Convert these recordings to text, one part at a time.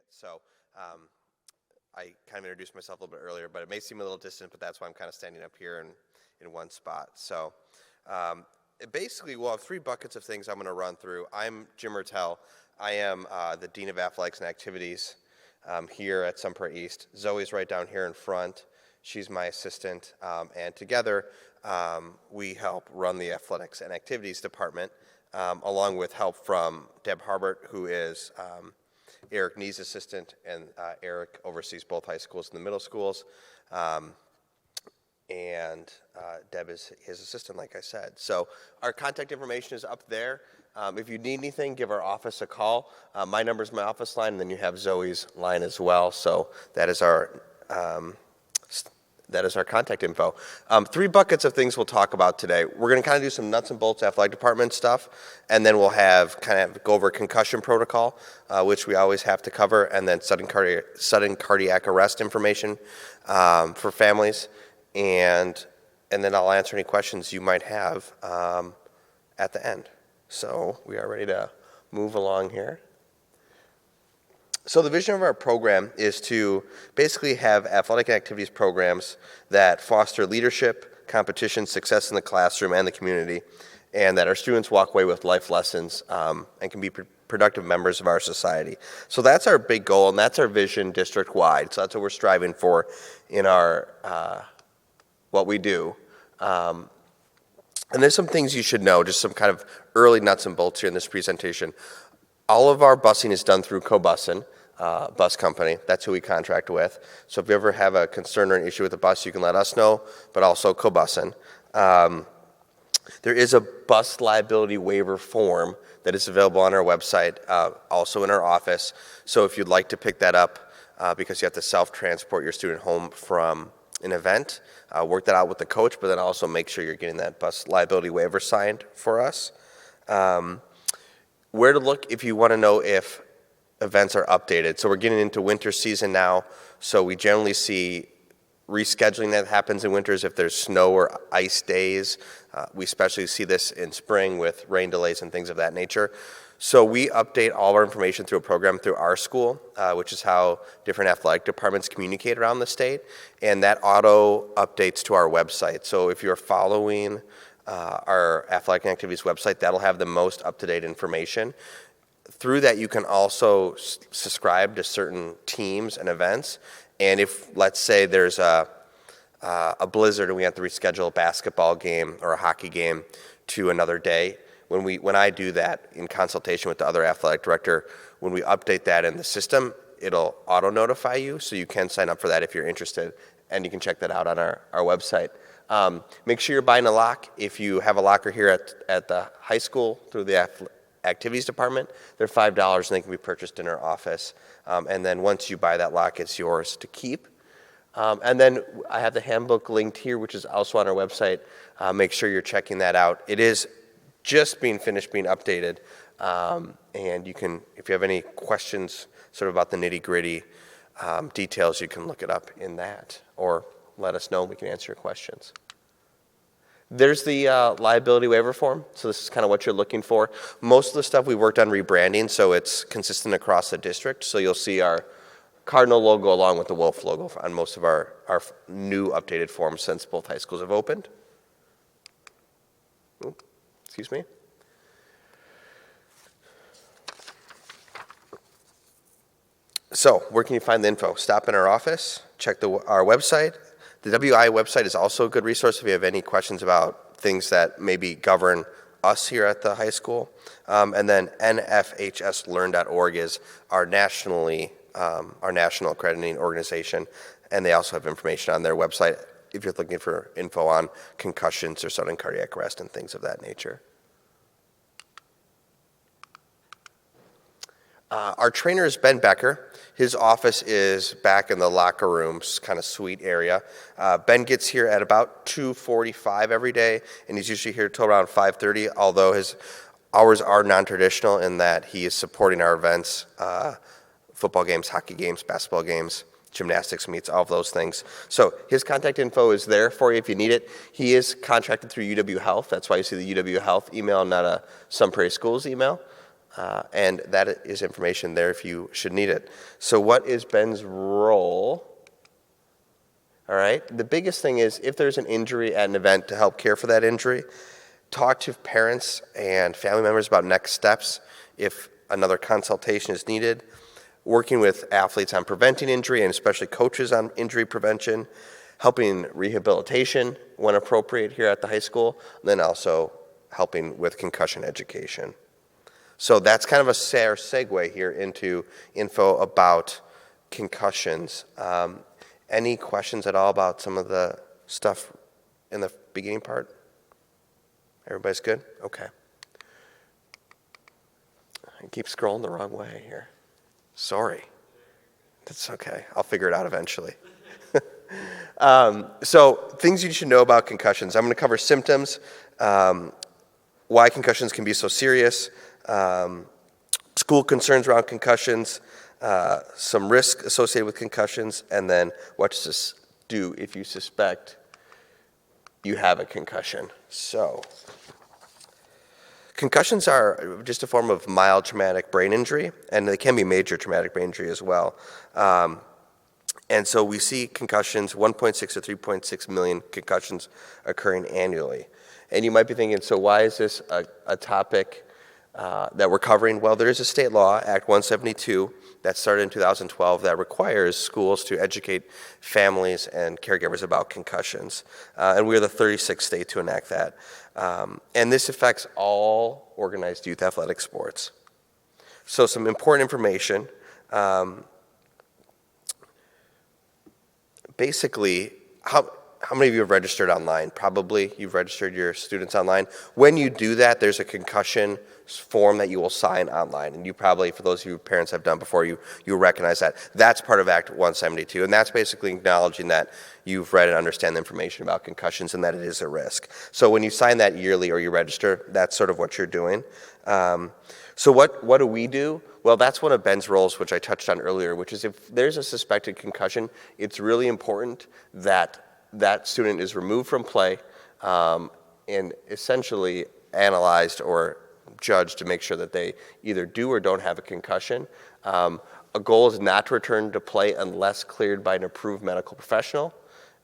it. So I kind of introduced myself a little bit earlier, but it may seem a little distant, but that's why I'm kind of standing up here in one spot. So basically, we'll have three buckets of things I'm going to run through. I'm Jim Ertel. I am the Dean of Athletics and Activities here at Sun Prairie East. Zoe's right down here in front. She's my assistant, and together we help run the Athletics and Activities Department, along with help from Deb Harbert, who is Eric Nee's assistant, and Eric oversees both high schools and the middle schools, and Deb is his assistant, like I said. So our contact information is up there. If you need anything, give our office a call. My number is my office line, and then you have Zoe's line as well. So that is our contact info. Three buckets of things we'll talk about today. We're going to kind of do some nuts and bolts athletic department stuff, and then we'll have kind of go over concussion protocol, which we always have to cover, and then sudden cardiac arrest information for families, and then I'll answer any questions you might have at the end. So we are ready to move along here. So the vision of our program is to basically have athletic activities programs that foster leadership, competition, success in the classroom and the community, and that our students walk away with life lessons and can be productive members of our society. So that's our big goal, and that's our vision district-wide. So that's what we're striving for in our what we do. And there's some things you should know, just some kind of early nuts and bolts here in this presentation. All of our busing is done through CoBussin, bus company. That's who we contract with. So if you ever have a concern or an issue with the bus, you can let us know, but also CoBussin. There is a bus liability waiver form that is available on our website, also in our office. So if you'd like to pick that up, because you have to self-transport your student home from an event, work that out with the coach, but then also make sure you're getting that bus liability waiver signed for us. Where to look if you want to know if events are updated. So we're getting into winter season now, so we generally see rescheduling that happens in winters if there's snow or ice days. We especially see this in spring with rain delays and things of that nature. So we update all our information through a program through our school, which is how different athletic departments communicate around the state, and that auto updates to our website. So if you're following our athletic and activities website, that'll have the most up-to-date information. Through that, you can also subscribe to certain teams and events, and if, let's say, there's a blizzard and we have to reschedule a basketball game or a hockey game to another day, when I do that in consultation with the other athletic director, when we update that in the system, it'll auto-notify you, so you can sign up for that if you're interested, and you can check that out on our website. Make sure you're buying a lock. If you have a locker here at the high school through the activities department, they're $5 and they can be purchased in our office. And then once you buy that lock, it's yours to keep. And then I have the handbook linked here, which is also on our website. Make sure you're checking that out. It is just being updated. And you can, if you have any questions sort of about the nitty-gritty details, you can look it up in that, or let us know and we can answer your questions. There's the liability waiver form. So this is kind of what you're looking for. Most of the stuff we worked on rebranding, so it's consistent across the district. So you'll see our Cardinal logo along with the Wolf logo on most of our new updated forms since both high schools have opened. Oops, excuse me. So where can you find the info? Stop in our office, check our website. The WI website is also a good resource if you have any questions about things that maybe govern us here at the high school. And then nfhslearn.org is our national accrediting organization, and they also have information on their website if you're looking for info on concussions or sudden cardiac arrest and things of that nature. Our trainer is Ben Becker. His office is back in the locker rooms, kind of suite area. Ben gets here at about 2:45 every day, and he's usually here till around 5:30, although his hours are non-traditional in that he is supporting our events, football games, hockey games, basketball games, gymnastics meets, all of those things. So his contact info is there for you if you need it. He is contracted through UW Health. That's why you see the UW Health email, not a Sun Prairie Schools email. And that is information there if you should need it. So what is Ben's role? All right, the biggest thing is if there's an injury at an event, to help care for that injury, talk to parents and family members about next steps if another consultation is needed, working with athletes on preventing injury and especially coaches on injury prevention, helping rehabilitation when appropriate here at the high school, and then also helping with concussion education. So that's kind of a segue here into info about concussions. Any questions at all about some of the stuff in the beginning part? Everybody's good? Okay. I keep scrolling the wrong way here. Sorry. That's okay. I'll figure it out eventually. So things you should know about concussions. I'm going to cover symptoms, why concussions can be so serious, school concerns around concussions, some risk associated with concussions, and then what to do if you suspect you have a concussion. So concussions are just a form of mild traumatic brain injury, and they can be major traumatic brain injury as well. And so we see concussions, 1.6 to 3.6 million concussions occurring annually. And you might be thinking, so why is this a topic that we're covering? Well, there is a state law, Act 172, that started in 2012 that requires schools to educate families and caregivers about concussions. And we're the 36th state to enact that. And this affects all organized youth athletic sports. So some important information. Basically, how many of you have registered online? Probably you've registered your students online. When you do that, there's a concussion form that you will sign online. And you probably, for those of you parents have done before, you recognize that. That's part of Act 172. And that's basically acknowledging that you've read and understand the information about concussions and that it is a risk. So when you sign that yearly or you register, that's sort of what you're doing. So what do we do? Well, that's one of Ben's roles, which I touched on earlier, which is if there's a suspected concussion, it's really important that that student is removed from play and essentially analyzed or judged to make sure that they either do or don't have a concussion. A goal is not to return to play unless cleared by an approved medical professional,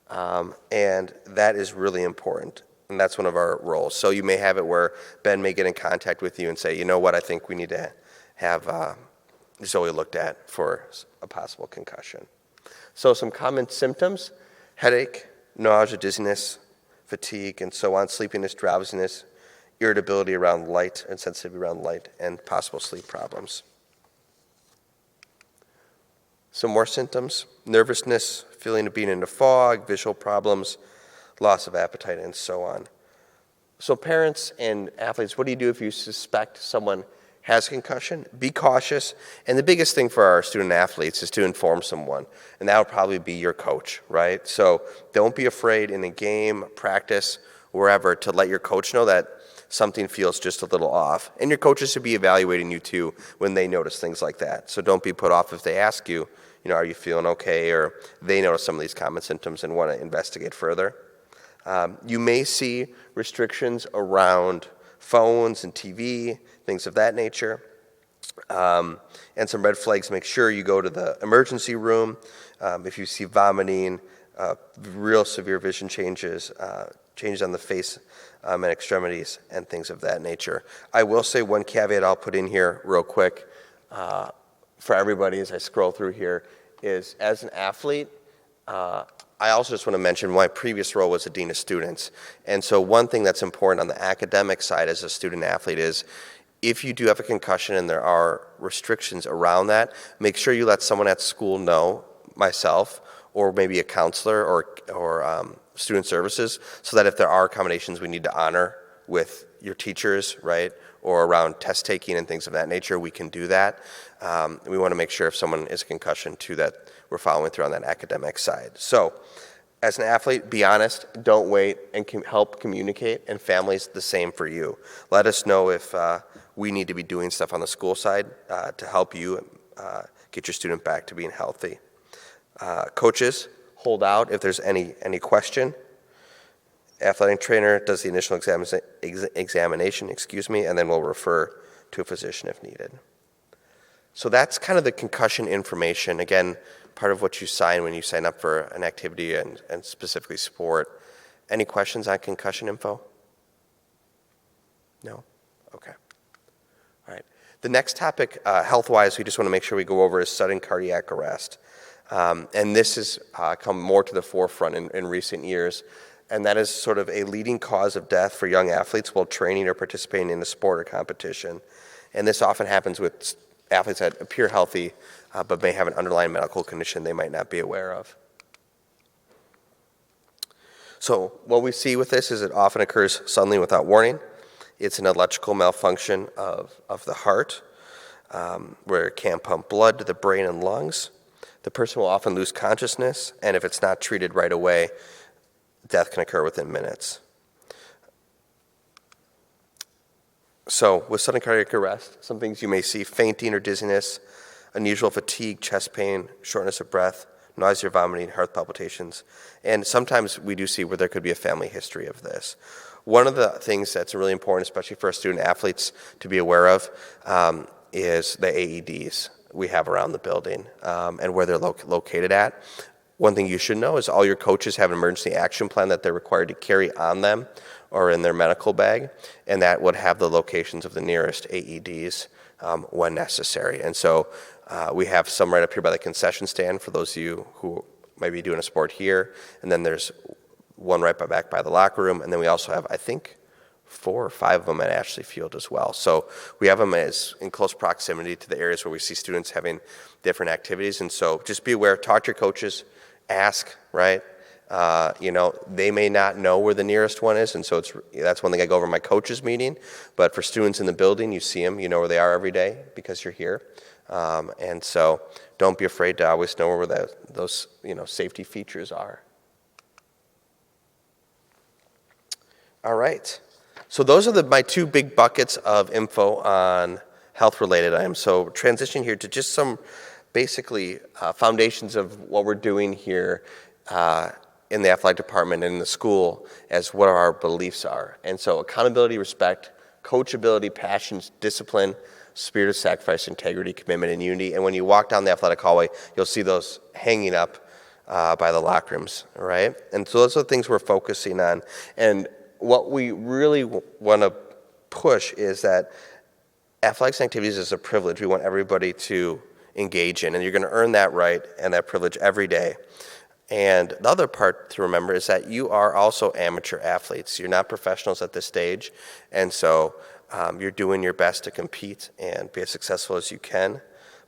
and that is really important. And that's one of our roles. So you may have it where Ben may get in contact with you and say, you know what, I think we need to have Zoe looked at for a possible concussion. So some common symptoms: headache, nausea, dizziness, fatigue, and so on, sleepiness, drowsiness, irritability around light and sensitivity around light, and possible sleep problems. Some more symptoms: nervousness, feeling of being in a fog, visual problems, loss of appetite, and so on. So parents and athletes, what do you do if you suspect someone has concussion? Be cautious. And the biggest thing for our student athletes is to inform someone. And that would probably be your coach, right? So don't be afraid in a game, practice, wherever, to let your coach know that something feels just a little off. And your coaches should be evaluating you too when they notice things like that. So don't be put off if they ask you, are you feeling okay? Or they notice some of these common symptoms and want to investigate further. You may see restrictions around phones and TV, things of that nature. And some red flags: make sure you go to the emergency room. If you see vomiting, real severe vision changes, changes on the face and extremities, and things of that nature. I will say one caveat I'll put in here real quick for everybody as I scroll through here is, as an athlete, I also just want to mention my previous role was a dean of students. And so one thing that's important on the academic side as a student athlete is if you do have a concussion and there are restrictions around that, make sure you let someone at school know, myself, or maybe a counselor or student services, so that if there are accommodations we need to honor with your teachers, right, or around test taking and things of that nature, we can do that. We want to make sure if someone is a concussion too that we're following through on that academic side. So as an athlete, be honest, don't wait, and help communicate, and families the same for you. Let us know if we need to be doing stuff on the school side to help you get your student back to being healthy. Coaches, hold out if there's any question. Athletic trainer does the initial examination, and then we'll refer to a physician if needed. So that's kind of the concussion information. Again, part of what you sign when you sign up for an activity and specifically sport. Any questions on concussion info? No? Okay. All right. The next topic, health-wise, we just want to make sure we go over is sudden cardiac arrest. And this has come more to the forefront in recent years. And that is sort of a leading cause of death for young athletes while training or participating in a sport or competition. And this often happens with athletes that appear healthy, but may have an underlying medical condition they might not be aware of. So what we see with this is it often occurs suddenly without warning. It's an electrical malfunction of the heart, where it can't pump blood to the brain and lungs. The person will often lose consciousness, and if it's not treated right away, death can occur within minutes. So with sudden cardiac arrest, some things you may see: fainting or dizziness, unusual fatigue, chest pain, shortness of breath, nausea, vomiting, heart palpitations. And sometimes we do see where there could be a family history of this. One of the things that's really important, especially for our student athletes to be aware of, is the AEDs we have around the building and where they're located at. One thing you should know is all your coaches have an emergency action plan that they're required to carry on them or in their medical bag, and that would have the locations of the nearest AEDs when necessary. And so we have some right up here by the concession stand for those of you who might be doing a sport here, and then there's one right back by the locker room, and then we also have, I think, 4 or 5 of them at Ashley Field as well. So we have them as in close proximity to the areas where we see students having different activities. And so just be aware, talk to your coaches, ask, right? They may not know where the nearest one is, and so that's one thing I go over in my coaches meeting. But for students in the building, you see them, you know where they are every day because you're here. And so don't be afraid to always know where those safety features are. All right. So those are my 2 big buckets of info on health-related items. So transition here to just some basically foundations of what we're doing here in the athletic department and in the school as what our beliefs are. And so accountability, respect, coachability, passion, discipline, spirit of sacrifice, integrity, commitment, and unity. And when you walk down the athletic hallway, you'll see those hanging up by the locker rooms, right? And so those are the things we're focusing on. And what we really want to push is that athletics and activities is a privilege we want everybody to engage in, and you're going to earn that right and that privilege every day. And the other part to remember is that you are also amateur athletes. You're not professionals at this stage, and so you're doing your best to compete and be as successful as you can,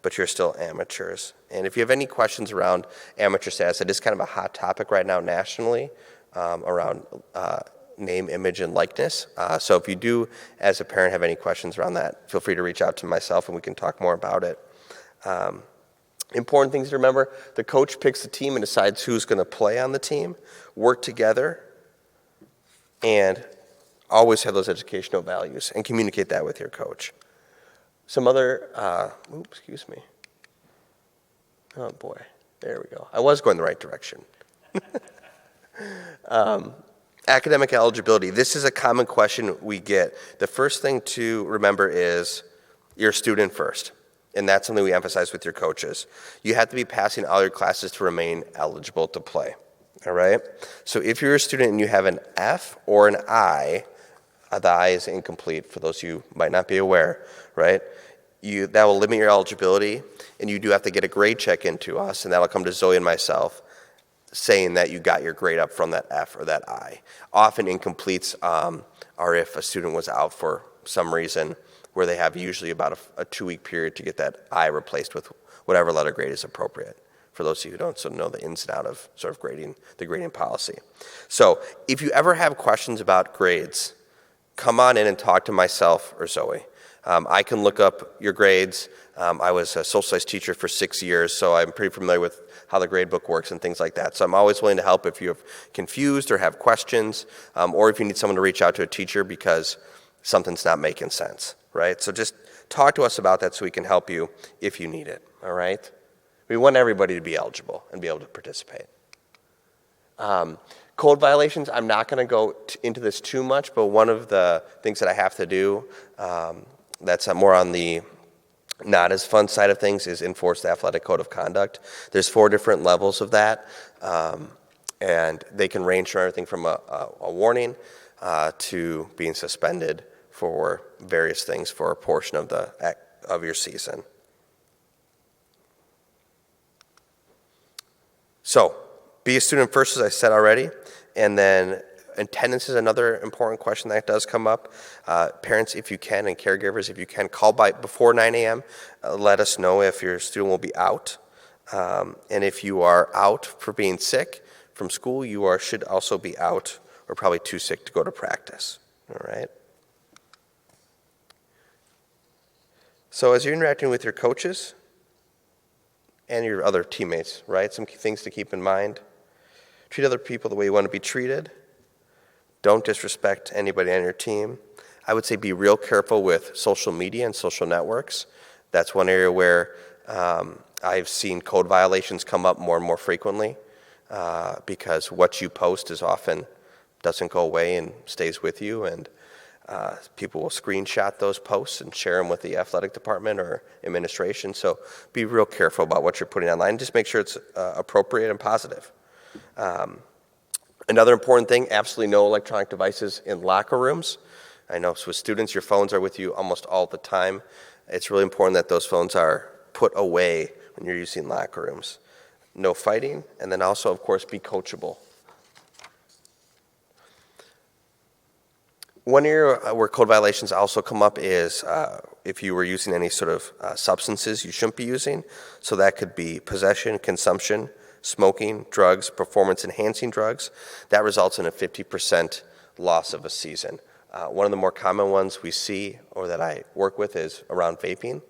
but you're still amateurs. And if you have any questions around amateur status, it is kind of a hot topic right now nationally around name, image, and likeness. So if you do, as a parent, have any questions around that, feel free to reach out to myself and we can talk more about it. Important things to remember: the coach picks the team and decides who's going to play on the team. Work together and always have those educational values and communicate that with your coach. Some other, excuse me. Oh boy, there we go. I was going the right direction. Academic eligibility. This is a common question we get. The first thing to remember is you're a student first, and that's something we emphasize with your coaches. You have to be passing all your classes to remain eligible to play, all right? So if you're a student and you have an F or an I, the I is incomplete for those of you who might not be aware, right? That will limit your eligibility, and you do have to get a grade check into us, and that'll come to Zoe and myself, saying that you got your grade up from that F or that I. Often incompletes are if a student was out for some reason, where they have usually about a 2-week period to get that I replaced with whatever letter grade is appropriate, for those of you who don't sort of know the ins and out of sort of the grading policy. So if you ever have questions about grades, come on in and talk to myself or Zoe. I can look up your grades. I was a social studies teacher for 6 years, so I'm pretty familiar with how the grade book works and things like that. So I'm always willing to help if you're confused or have questions, or if you need someone to reach out to a teacher because something's not making sense, right? So just talk to us about that so we can help you if you need it, all right? We want everybody to be eligible and be able to participate. Code violations, I'm not going to go into this too much, but one of the things that I have to do that's more on the not as fun side of things is enforce the athletic code of conduct. There's 4 different levels of that, and they can range from everything from a warning to being suspended for various things for a portion of your season. So, be a student first, as I said already, and then attendance is another important question that does come up. Parents, if you can, and caregivers, if you can, call by before 9 a.m. Let us know if your student will be out. And if you are out for being sick from school, you should also be out or probably too sick to go to practice. All right? So as you're interacting with your coaches and your other teammates, right, some things to keep in mind. Treat other people the way you want to be treated. Don't disrespect anybody on your team. I would say be real careful with social media and social networks. That's one area where I've seen code violations come up more and more frequently because what you post is often doesn't go away and stays with you, and people will screenshot those posts and share them with the athletic department or administration. So be real careful about what you're putting online. Just make sure it's appropriate and positive. Another important thing, absolutely no electronic devices in locker rooms. I know with students, your phones are with you almost all the time. It's really important that those phones are put away when you're using locker rooms. No fighting, and then also, of course, be coachable. One area where code violations also come up is if you were using any sort of substances you shouldn't be using. So that could be possession, consumption, smoking, drugs, performance-enhancing drugs. That results in a 50% loss of a season. One of the more common ones we see or that I work with is around vaping.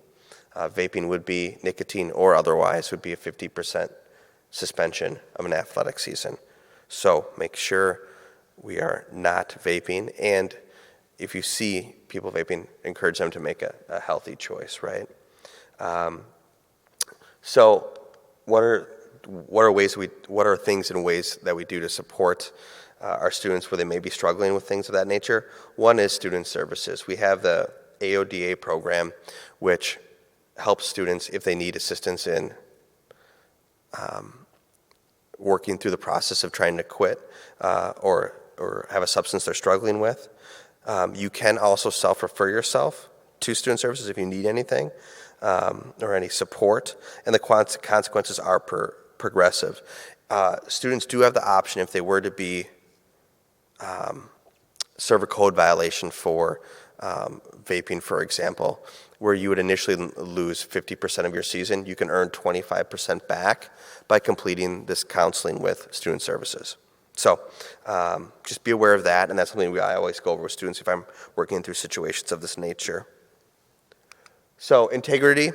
Vaping would be nicotine or otherwise would be a 50% suspension of an athletic season. So make sure we are not vaping, and if you see people vaping, encourage them to make a healthy choice, right? So what are things and ways that we do to support our students where they may be struggling with things of that nature? One is student services. We have the AODA program, which helps students if they need assistance in working through the process of trying to quit or have a substance they're struggling with. You can also self-refer yourself to student services if you need anything or any support, and the consequences are progressive. Students do have the option, if they were to serve a code violation for vaping, for example, where you would initially lose 50% of your season, you can earn 25% back by completing this counseling with student services. So just be aware of that, and that's something I always go over with students if I'm working through situations of this nature. So integrity,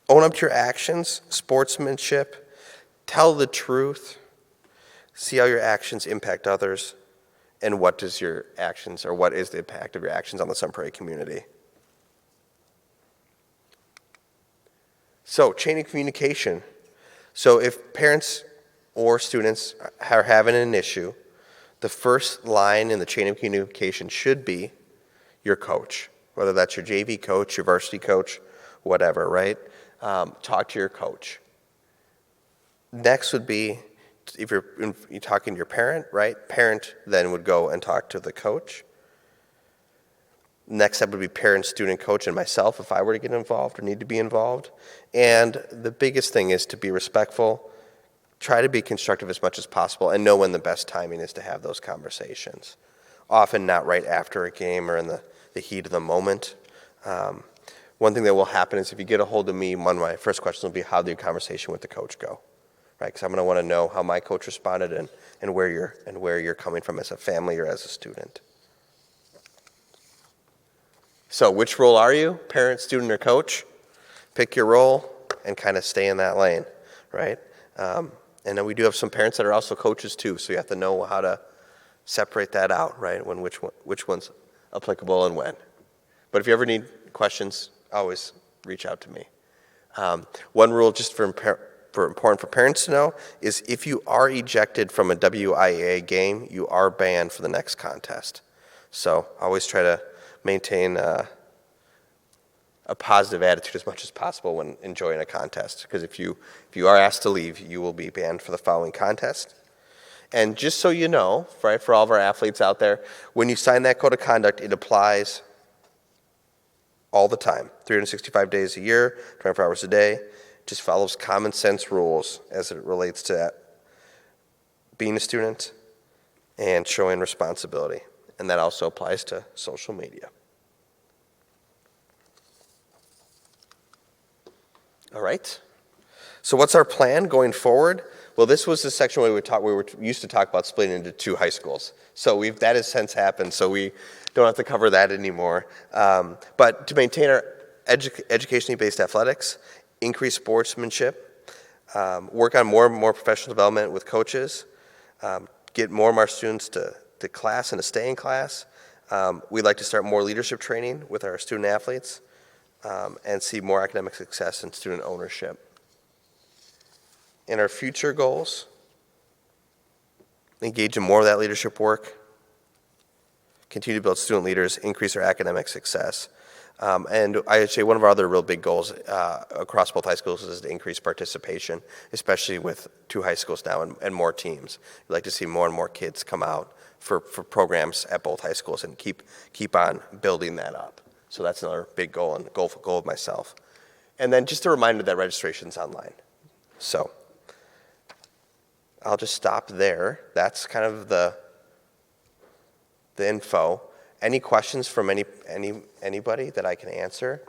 own up to your actions, sportsmanship, tell the truth, see how your actions impact others, and what is the impact of your actions on the Sun Prairie community. So chain of communication. So if parents or students are having an issue, the first line in the chain of communication should be your coach, whether that's your JV coach, your varsity coach, whatever, right? Talk to your coach. Next would be, if you're talking to your parent, right? Parent then would go and talk to the coach. Next step would be parent, student, coach, and myself if I were to get involved or need to be involved. And the biggest thing is to be respectful, try to be constructive as much as possible, and know when the best timing is to have those conversations. Often not right after a game or in the heat of the moment. One thing that will happen is if you get a hold of me, one of my first questions will be, how did your conversation with the coach go? Right? Because I'm going to want to know how my coach responded and where you're coming from as a family or as a student. So which role are you? Parent, student, or coach? Pick your role and kind of stay in that lane, right? And then we do have some parents that are also coaches too, so you have to know how to separate that out, right? Which one's applicable and when. But if you ever need questions, always reach out to me. One rule just for important for parents to know is if you are ejected from a WIAA game, you are banned for the next contest. So always try to maintain a positive attitude as much as possible when enjoying a contest, because if you are asked to leave, you will be banned for the following contest. And just so you know, right, for all of our athletes out there, when you sign that code of conduct, it applies all the time, 365 days a year, 24 hours a day. Just follows common sense rules as it relates to being a student and showing responsibility. And that also applies to social media. All right. So what's our plan going forward? Well, this was the section where we were used to talk about splitting into 2 high schools. So that has since happened, so we don't have to cover that anymore. But to maintain our educationally based athletics, increase sportsmanship, work on more and more professional development with coaches, get more of our students to class and to stay in class. We'd like to start more leadership training with our student athletes, and see more academic success and student ownership. In our future goals, engage in more of that leadership work, continue to build student leaders, increase our academic success. And I'd say one of our other real big goals across both high schools is to increase participation, especially with 2 high schools now and more teams. We'd like to see more and more kids come out for programs at both high schools and keep on building that up. So that's another big goal and goal of myself. And then just a reminder that registration's online. So I'll just stop there. That's kind of the info. Any questions from anybody that I can answer?